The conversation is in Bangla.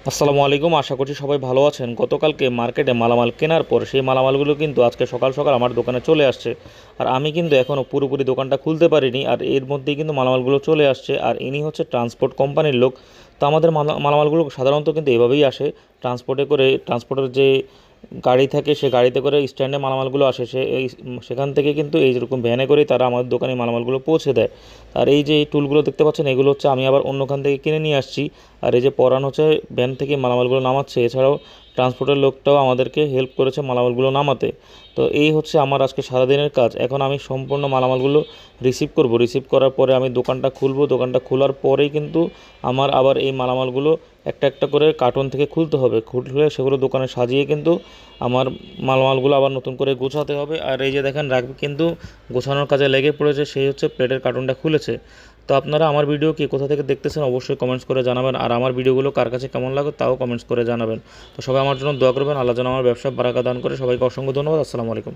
আসসালামু আলাইকুম। আশা করছি সবাই ভালো আছেন। গতকালকে মার্কেটে মালামাল কেনার পর সেই মালামালগুলো কিন্তু আজকে সকাল সকাল আমার দোকানে চলে আসছে। আর আমি কিন্তু এখনও পুরোপুরি দোকানটা খুলতে পারিনি। আর এর মধ্যেই কিন্তু মালামালগুলো চলে আসছে। আর ইনি হচ্ছে ট্রান্সপোর্ট কোম্পানির লোক। তো আমাদের মালামালগুলো সাধারণত কিন্তু এভাবেই আসে, ট্রান্সপোর্টে করে। ট্রান্সপোর্টের যে গাড়ি থাকে সে গাড়িতে করে স্ট্যান্ডে মালামালগুলো আসে, সেখান থেকে কিন্তু এই যেরকম ভ্যানে করেই তারা আমাদের দোকানে মালামালগুলো পৌঁছে দেয়। আর এই যে এই টুলগুলো দেখতে পাচ্ছেন, এগুলো হচ্ছে আমি আবার অন্যখান থেকে কিনে নিয়ে আসছি। আর এই যে পরান হচ্ছে ভ্যান থেকে মালামালগুলো নামাচ্ছে। এছাড়াও ট্রান্সপোর্টের লোকটাও আমাদেরকে হেল্প করেছে মালামালগুলো নামাতে। তো এই হচ্ছে আমার আজকে সারাদিনের কাজ। এখন আমি সম্পূর্ণ মালামালগুলো রিসিভ করব। রিসিভ করার পরে আমি দোকানটা খুলবো। দোকানটা খোলার পরেই কিন্তু আমার আবার এই মালামালগুলো একটা একটা করে কার্টন থেকে খুলতে হবে। খুলে সেগুলো দোকানে সাজিয়ে কিন্তু আমার মালামালগুলো আবার নতুন করে গোছাতে হবে। আর এই যে দেখেন, রাখবি কিন্তু গোছানোর কাজে লেগে পড়েছে। সেই হচ্ছে প্লেটের কার্টনটা খুলেছে। তো আপনারা আমার ভিডিও কি কোথা থেকে দেখতেছেন অবশ্যই কমেন্টস করে জানাবেন। আর আমার ভিডিওগুলো কার কাছে কেমন লাগে তাও কমেন্টস করে জানাবেন। তো সবাই আমার জন্য দোয়া করবেন। আল্লাহ যেন আমার ব্যবসা বারাকা দান করে। সবাইকে অসংখ্য ধন্যবাদ। আসসালামু আলাইকুম।